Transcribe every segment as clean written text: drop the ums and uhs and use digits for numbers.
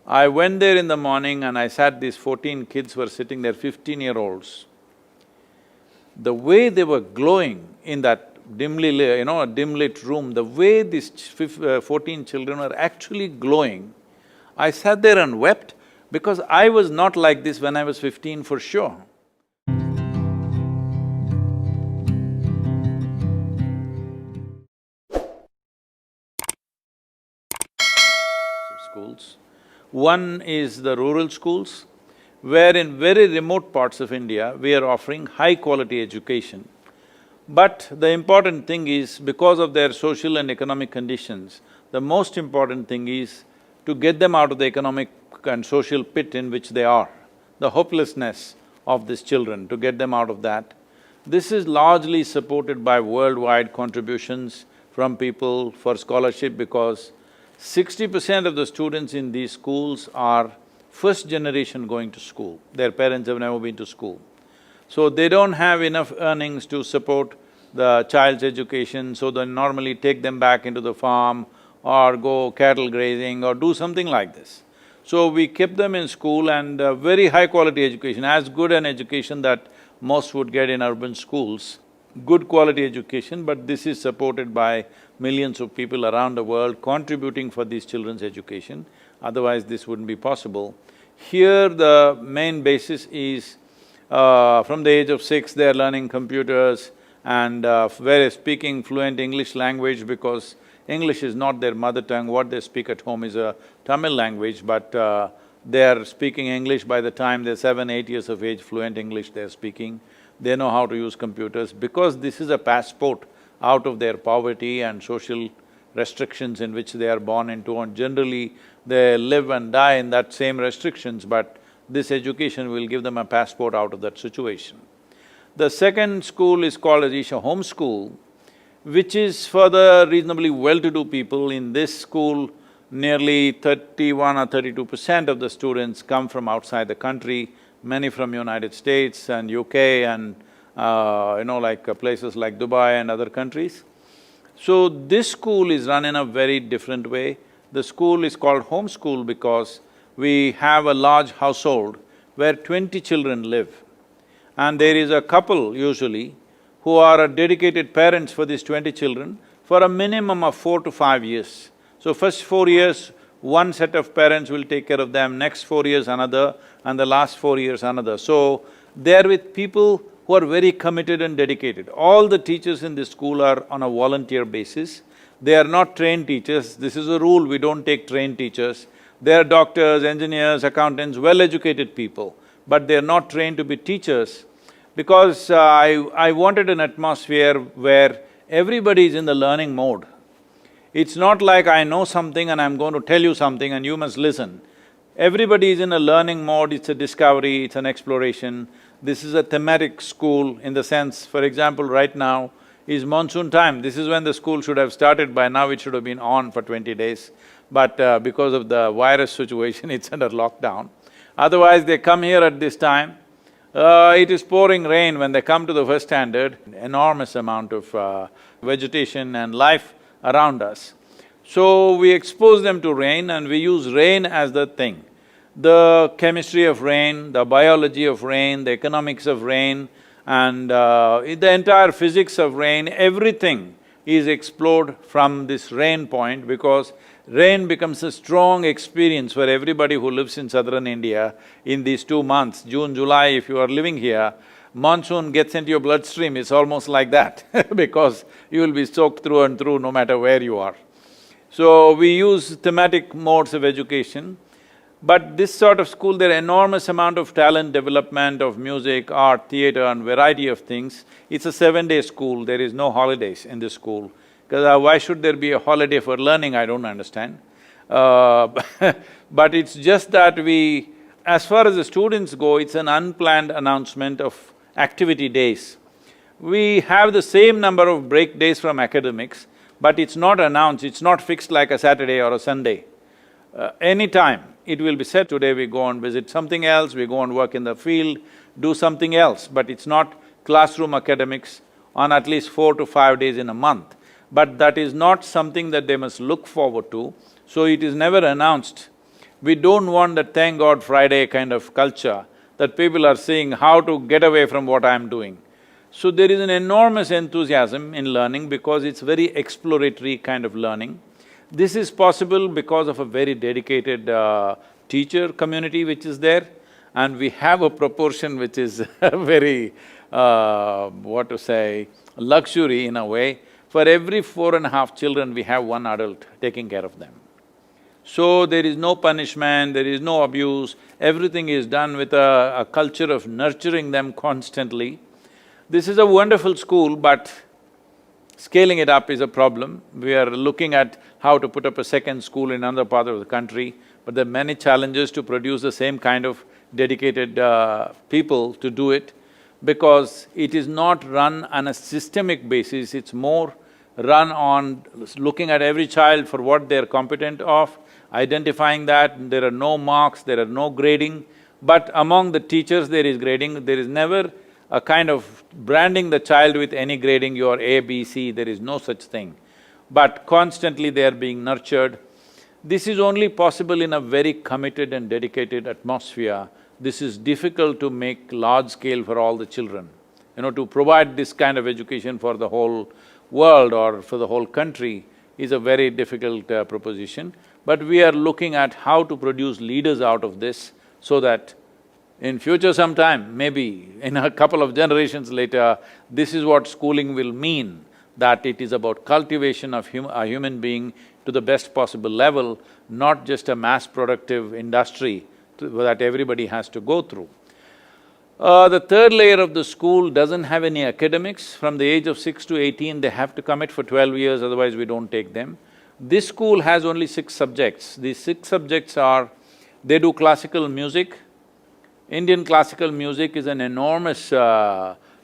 I went there in the morning and I sat, these 14 kids were sitting there, 15-year-olds. The way they were glowing in that dim lit room, the way these 14 children were actually glowing, I sat there and wept because I was not like this when I was 15 for sure. Schools. One is the rural schools, where in very remote parts of India, we are offering high-quality education. But the important thing is, because of their social and economic conditions, the most important thing is to get them out of the economic and social pit in which they are, the hopelessness of these children, to get them out of that. This is largely supported by worldwide contributions from people for scholarship because 60% of the students in these schools are first generation going to school. Their parents have never been to school. So they don't have enough earnings to support the child's education, so they normally take them back into the farm or go cattle grazing or do something like this. So we kept them in school and very high quality education, as good an education that most would get in urban schools. Good quality education, but this is supported by millions of people around the world contributing for these children's education, otherwise this wouldn't be possible. Here the main basis is, from the age of 6 they're learning computers and they're speaking fluent English language because English is not their mother tongue. What they speak at home is a Tamil language, but they're speaking English by the time they're 7, 8 years of age, fluent English they're speaking. They know how to use computers because this is a passport out of their poverty and social restrictions in which they are born into, and generally they live and die in that same restrictions, but this education will give them a passport out of that situation. The second school is called as Isha Home School, which is for the reasonably well-to-do people. In this school, nearly 31 or 32% of the students come from outside the country, many from United States and UK and places like Dubai and other countries. So this school is run in a very different way. The school is called home school because we have a large household where 20 children live. And there is a couple usually who are dedicated parents for these 20 children for a minimum of 4 to 5 years. So first 4 years, one set of parents will take care of them, next 4 years another, and the last 4 years another. So they're with people who are very committed and dedicated. All the teachers in this school are on a volunteer basis. They are not trained teachers. This is a rule, we don't take trained teachers. They are doctors, engineers, accountants, well-educated people, but they are not trained to be teachers because I wanted an atmosphere where everybody is in the learning mode. It's not like I know something and I'm going to tell you something and you must listen. Everybody is in a learning mode, it's a discovery, it's an exploration. This is a thematic school in the sense, for example, right now is monsoon time. This is when the school should have started. By now it should have been on for 20 days. But because of the virus situation, it's under lockdown. Otherwise, they come here at this time. It is pouring rain when they come to the first standard, enormous amount of vegetation and life around us. So we expose them to rain and we use rain as the thing. The chemistry of rain, the biology of rain, the economics of rain and the entire physics of rain, everything is explored from this rain point because rain becomes a strong experience for everybody who lives in southern India in these 2 months, June, July. If you are living here, monsoon gets into your bloodstream, it's almost like that because you will be soaked through and through no matter where you are. So we use thematic modes of education, but this sort of school, there are enormous amount of talent development of music, art, theatre and variety of things. It's a 7-day school, there is no holidays in this school. Because why should there be a holiday for learning, I don't understand. But it's just that as far as the students go, it's an unplanned announcement of activity days. We have the same number of break days from academics, but it's not announced, it's not fixed like a Saturday or a Sunday. Anytime it will be said, today we go and visit something else, we go and work in the field, do something else, but it's not classroom academics on at least 4 to 5 days in a month. But that is not something that they must look forward to, so it is never announced. We don't want that thank God Friday kind of culture that people are seeing how to get away from what I'm doing. So there is an enormous enthusiasm in learning because it's very exploratory kind of learning. This is possible because of a very dedicated teacher community which is there, and we have a proportion which is very, what to say, luxury in a way. For every 4.5 children, we have one adult taking care of them. So there is no punishment, there is no abuse, everything is done with a culture of nurturing them constantly. This is a wonderful school, but scaling it up is a problem. We are looking at how to put up a second school in another part of the country, but there are many challenges to produce the same kind of dedicated people to do it, because it is not run on a systemic basis, it's more run on looking at every child for what they're competent of, identifying that, there are no marks, there are no grading, but among the teachers there is grading, there is never a kind of branding the child with any grading, you're A, B, C, there is no such thing. But constantly they are being nurtured. This is only possible in a very committed and dedicated atmosphere. This is difficult to make large scale for all the children. To provide this kind of education for the whole world or for the whole country is a very difficult proposition. But we are looking at how to produce leaders out of this so that in future sometime, maybe in a couple of generations later, this is what schooling will mean, that it is about cultivation of a human being to the best possible level, not just a mass-productive industry that everybody has to go through. The third layer of the school doesn't have any academics. From the age of 6 to 18, they have to commit for 12 years, otherwise we don't take them. This school has only 6 subjects. These 6 subjects are, they do classical music. Indian classical music is an enormous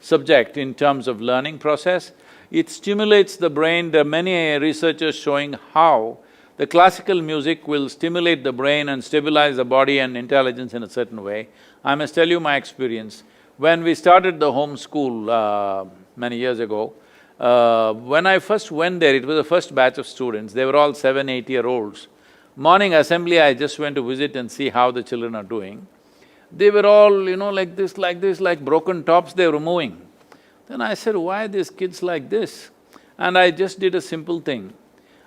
subject in terms of learning process. It stimulates the brain. There are many researchers showing how the classical music will stimulate the brain and stabilize the body and intelligence in a certain way. I must tell you my experience. When we started the home school many years ago, when I first went there, it was the first batch of students, they were all 7, 8-year-olds. Morning assembly, I just went to visit and see how the children are doing. They were all, like this, like broken tops, they were moving. Then I said, why are these kids like this? And I just did a simple thing.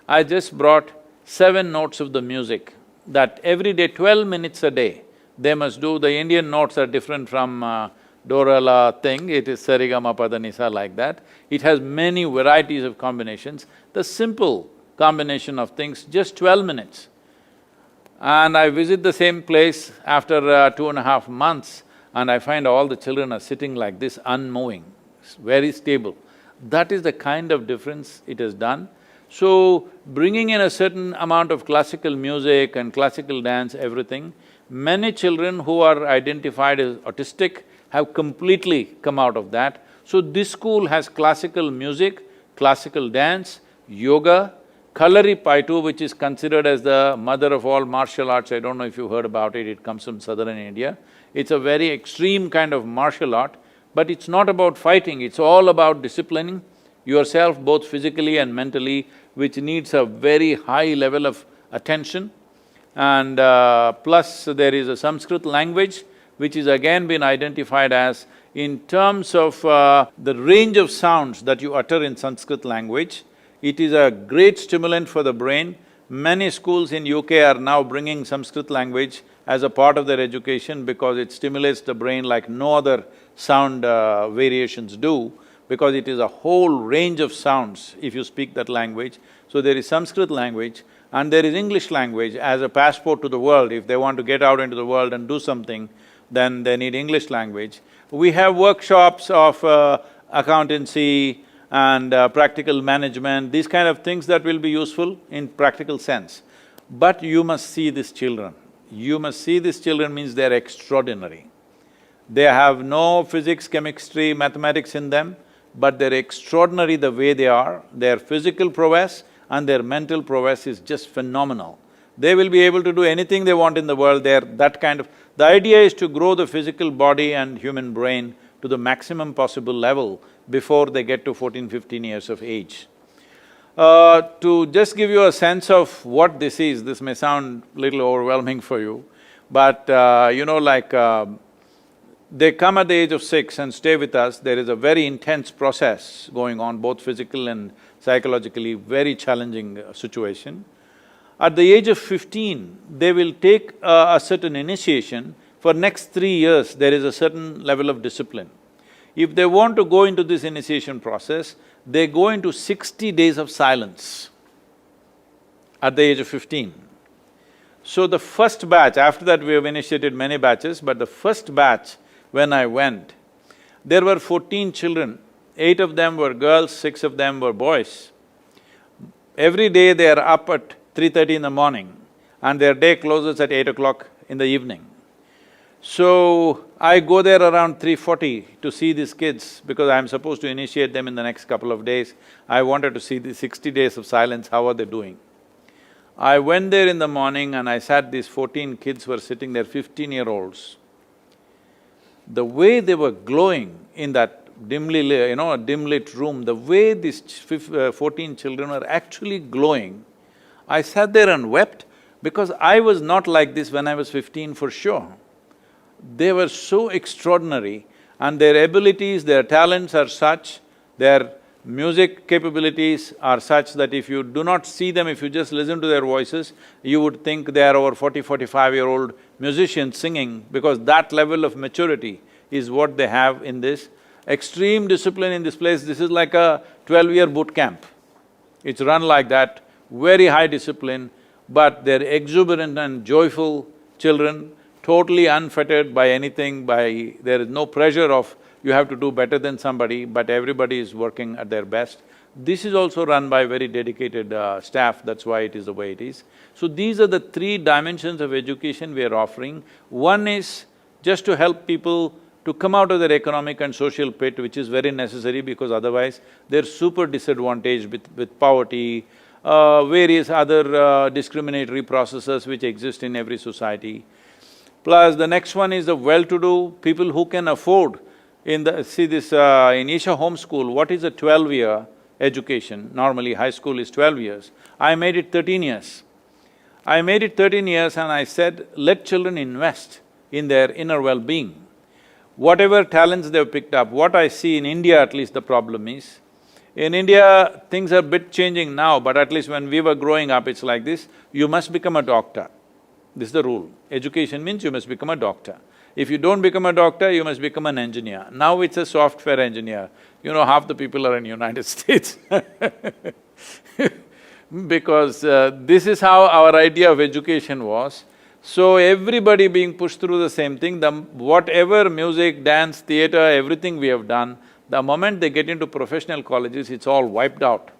I just brought 7 notes of the music that every day, 12 minutes a day, they must do. The Indian notes are different from Dora thing, it is Sarigama Padanisa like that. It has many varieties of combinations. The simple combination of things, just 12 minutes. And I visit the same place after 2.5 months and I find all the children are sitting like this, unmoving, very stable. That is the kind of difference it has done. So, bringing in a certain amount of classical music and classical dance, everything, many children who are identified as autistic have completely come out of that. So, this school has classical music, classical dance, yoga, Kalaripayattu, which is considered as the mother of all martial arts. I don't know if you heard about it, it comes from southern India. It's a very extreme kind of martial art, but it's not about fighting, it's all about disciplining yourself both physically and mentally, which needs a very high level of attention. And plus there is a Sanskrit language, which is again been identified as, in terms of the range of sounds that you utter in Sanskrit language, it is a great stimulant for the brain. Many schools in UK are now bringing Sanskrit language as a part of their education because it stimulates the brain like no other sound variations do, because it is a whole range of sounds if you speak that language. So there is Sanskrit language and there is English language as a passport to the world. If they want to get out into the world and do something, then they need English language. We have workshops of accountancy and practical management, these kind of things that will be useful in practical sense. But you must see these children. You must see these children means they're extraordinary. They have no physics, chemistry, mathematics in them, but they're extraordinary the way they are. Their physical prowess and their mental prowess is just phenomenal. They will be able to do anything they want in the world, they're that kind of… The idea is to grow the physical body and human brain to the maximum possible level before they get to 14, 15 years of age. To just give you a sense of what this is, this may sound little overwhelming for you, but they come at the age of 6 and stay with us. There is a very intense process going on, both physical and psychologically, very challenging situation. At the age of 15, they will take a certain initiation. For next 3 years, there is a certain level of discipline. If they want to go into this initiation process, they go into 60 days of silence at the age of 15. So the first batch, after that we have initiated many batches, but the first batch when I went, there were 14 children, 8 of them were girls, 6 of them were boys. Every day they are up at 3:30 in the morning and their day closes at 8 o'clock in the evening. So, I go there around 3:40 to see these kids because I'm supposed to initiate them in the next couple of days. I wanted to see the 60 days of silence, how are they doing? I went there in the morning and I sat, these 14 kids were sitting there, 15-year-olds. The way they were glowing in that dimly lit, a dim-lit room, the way these 14 children were actually glowing, I sat there and wept because I was not like this when I was 15 for sure. They were so extraordinary and their abilities, their talents are such, their music capabilities are such that if you do not see them, if you just listen to their voices, you would think they are over 45-year-old musicians singing because that level of maturity is what they have in this. Extreme discipline in this place, this is like a 12-year boot camp. It's run like that, very high discipline, but they're exuberant and joyful children, totally unfettered by anything, there is no pressure of you have to do better than somebody, but everybody is working at their best. This is also run by very dedicated staff, that's why it is the way it is. So these are the 3 dimensions of education we are offering. One is just to help people to come out of their economic and social pit, which is very necessary because otherwise they're super disadvantaged with poverty, various other discriminatory processes which exist in every society. Plus the next one is the well-to-do people who can afford. In Isha homeschool, what is a 12-year education? Normally high school is 12 years. I made it 13 years. I made it 13 years and I said, let children invest in their inner well-being. Whatever talents they've picked up, what I see in India at least the problem is, in India things are a bit changing now, but at least when we were growing up it's like this, you must become a doctor. This is the rule. Education means you must become a doctor. If you don't become a doctor, you must become an engineer. Now it's a software engineer. Half the people are in United States because this is how our idea of education was. So everybody being pushed through the same thing, whatever music, dance, theatre, everything we have done, the moment they get into professional colleges, it's all wiped out.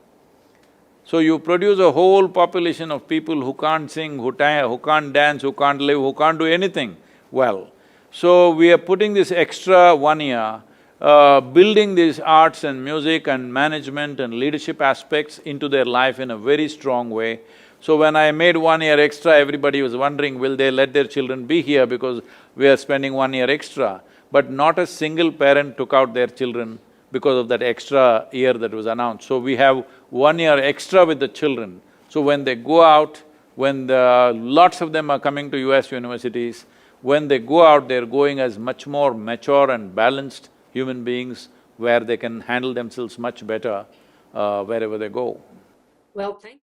So you produce a whole population of people who can't sing, who can't dance, who can't live, who can't do anything well. So we are putting this extra 1 year, building these arts and music and management and leadership aspects into their life in a very strong way. So when I made 1 year extra, everybody was wondering, will they let their children be here because we are spending 1 year extra. But not a single parent took out their children because of that extra year that was announced. So we have 1 year extra with the children. So when they go out, lots of them are coming to US universities, when they go out, they're going as much more mature and balanced human beings where they can handle themselves much better wherever they go. Well, thank